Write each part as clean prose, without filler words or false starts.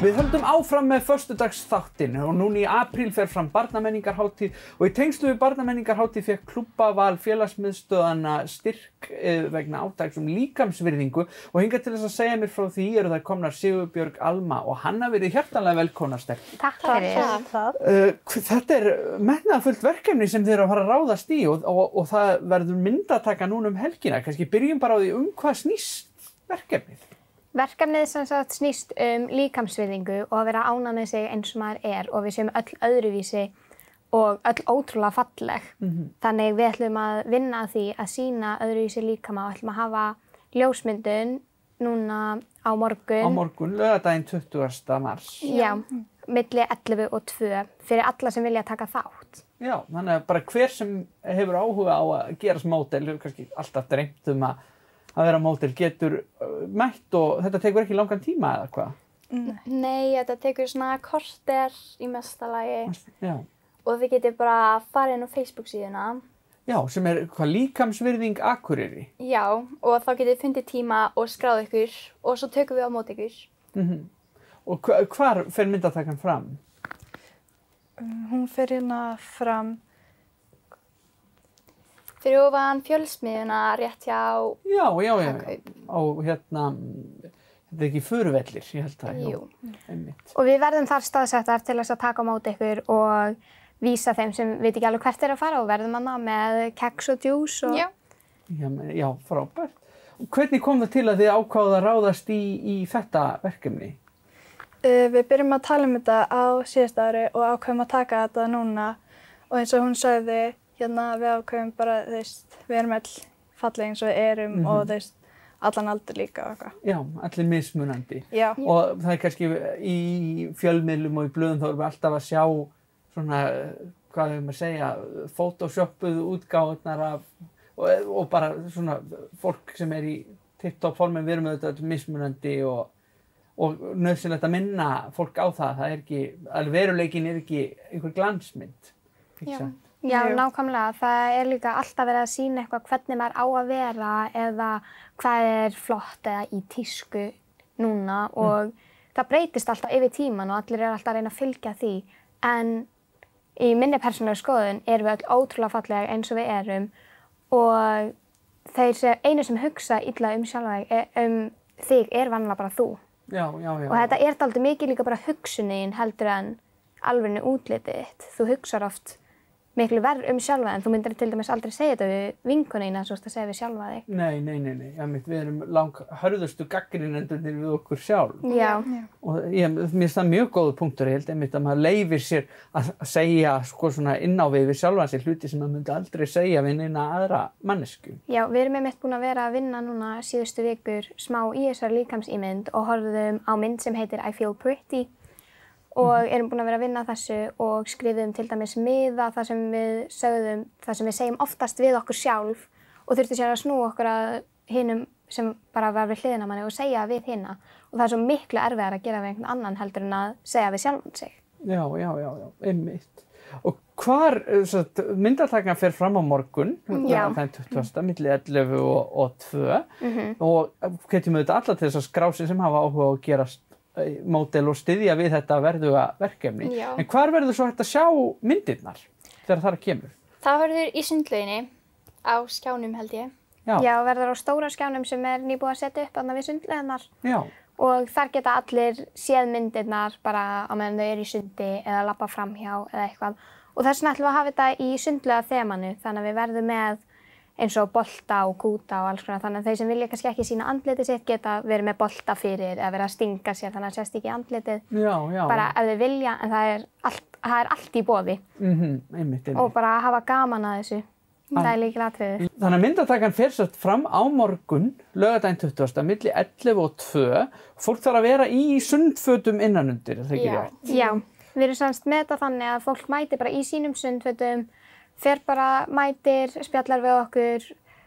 Við höldum áfram með föstudagsþáttinn og núna í apríl fer fram barnamenningarhátíð og í tengslum við barnamenningarhátíð fékk klúbbaval félagsmiðstöðvanna styrk vegna átaks líkamsvirðingu og hingað til þess að segja mér frá því eru þær komnar Sigurbjörg, Alma og Hanna verið hjartanlega velkomnar sterk. Takk fyrir það. Þetta metnaðarfullt verkefni sem þið eru að fara að ráðast í og það verður myndataka núna helgina. Kannski byrjum bara á því hvað snýst verkefnið. Verkefnið sem sagt snýst líkamsvirðingu og að vera ánægð með sig eins og maður og við séum öll öðruvísi og öll ótrúlega falleg. Þannig við ætlum að vinna að því að sýna öðruvísi líkama og ætlum að hafa ljósmyndun núna á morgun. Á morgun, laugardaginn 20. mars. Já, milli 11 og 2 fyrir alla sem vilja taka þátt. Já, þannig að bara hver sem hefur áhuga á að gerast módel, hefur kannski alltaf dreymt að vera módel getur mætt og þetta tekur ekki langan tíma eða hvað? Nei, þetta tekur svona korter í mesta lagi. Já. Og þið getið bara farið inn á Facebook síðuna. Já, sem hvað líkamsvirðing Akureyri. Já, og þá getið fundið tíma og skráð ykkur og svo tökum við á móti ykkur. Og hvar fer myndatakan fram? Hún fer hérna fram fyrir ofan Fjölsmiðjuna rétt hjá Já, á hérna, þetta ekki Furuvellir, ég held það. Jú. Einmitt. Og við verðum þar staðsettar til þess að taka á móti ykkur og vísa þeim sem veit ekki alveg hvert að fara og verðum hana með keks og djús og... Já, frábært. Og hvernig kom það til að þið ákváðu að ráðast í þetta verkefni? Við byrjum að tala þetta á síðasta ári og ákveðum að taka þetta núna og eins og hún sagði hérna við ákveðum bara, við erum öll falleg eins og við erum og allan aldur líka og eitthvað. Já, allir mismunandi. Já. Og það kannski í fjölmiðlum og í blöðum þá erum við alltaf að sjá svona, hvað hefur maður að segja, photoshoppuð útgáfurnar af og bara svona fólk sem í tipp-topp formi, við erum auðvitað mismunandi og nauðsynlegt að minna fólk á það. Það ekki, veruleikinn ekki einhver glansmynd, ekki sant? Já, nákvæmlega. Það líka alltaf verið að sýna eitthvað hvernig maður á að vera eða hvað flott eða í tísku núna og það breytist alltaf yfir tíman og allir alltaf að reyna að fylgja því. En í minni persónulegu skoðun erum við öll ótrúlega falleg eins og við erum og þeir einu sem hugsa illa þig vanlega bara þú. Já. Og þetta dálítið mikið líka bara hugsunin heldur en alveg útlitið þitt. Þú hugsar oft miklu verð sjálfa en þú myndir til dæmis aldrei segja þetta við vinkonina svo að segja við sjálfa þig. Nei. Við erum langhörðustu gagnrýnendurnir við okkur sjálf. Já. Og mér finnst það mjög góður punktur, ég held einmitt að maður leyfir sér að segja svona inn á við sjálfan sig hluti sem maður myndi aldrei segja við neina aðra mannesku. Já, við erum einmitt búin að vera að vinna núna síðustu vikur smá í þessari líkamsímynd og horfðum á mynd sem heitir I Feel Pretty. Og erum búin að vera að vinna þessu og skrifum til dæmis miða það sem við segjum oftast við okkur sjálf og þurftum sér að snúa okkur að hinum sem bara var við hliðina á manni og segja við hina. Og það svo miklu erfiðar að gera við einhvern annan heldur en að segja við sjálfan sig. Já, einmitt. Og hvar, myndatakan fer fram á morgun, það 20. milli 11 og 2 og hvetjum auðvitað alla til þess að skrá sig sem hafa áhuga á að gerast módel og styðja við þetta verðuga verkefni. Já. En hvar verður svo hægt að sjá myndirnar þegar það kemur? Það verður í sundlauginni á skjánum held ég. Já, verður á stóra skjánum sem nýbúið að setja upp þarna við sundlauginnar. Já. Og þar geta allir séð myndirnar bara á meðan þau eru í sundi eða labba framhjá eða eitthvað. Og þess vegna ætlum við að hafa þetta í sundlauga þemanu þannig að við verðum með eins og bolta og kúta og alls konar þannig að þeir sem vilja kannski ekki sýna andlitið sitt geta verið með bolta fyrir eða verið að stinga sér þannig að sést ekki andlitið. Já. Bara ef þið vilja en það er allt í boði. Einmitt. Og bara að hafa gaman að þessu. Það er lykilatriðið. Þannig að myndatakan fer satt fram á morgun, laugardaginn 20. milli 11 og 2. Fólk þarf að vera í sundfötum innanundir, er það ekki rétt? Já, við erum semst með þetta þannig að fólk mæti bara í sínum sundfötum fer bara mætir, spjallar við okkur,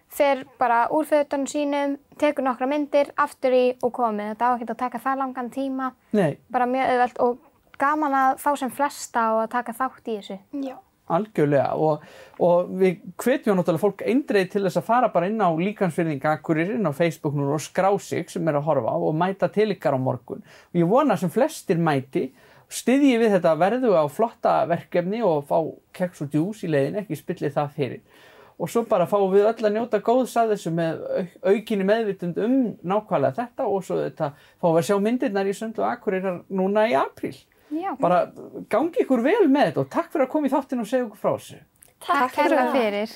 fer bara úr fötunum sínum, tekur nokkra myndir, aftur í og komið. Þetta á ekki að taka það langan tíma. Nei. Bara mjög auðvelt og gaman að fá sem flesta og að taka þátt í þessu. Já. Algjörlega og við hvetjum náttúrulega fólk eindregið til þess að fara bara inn á Líkamsvirðing Akureyri inn á Facebook nú og skrá sig sem að horfa á og mæta til ykkar á morgun. Og ég vona sem flestir mæti, styðji við þetta verðuga og flotta verkefni og fá keks og djús í leiðin, ekki spilli það fyrir. Og svo bara fáum við öll að njóta góðs að þessu með aukinni meðvitund nákvæmlega þetta og svo þetta fáum við að sjá myndirnar í Sundlaug Akureyrar núna í apríl. Já. Bara gangi ykkur vel með þetta og takk fyrir að koma í þáttinn og segja okkur frá þessu. Takk fyrir.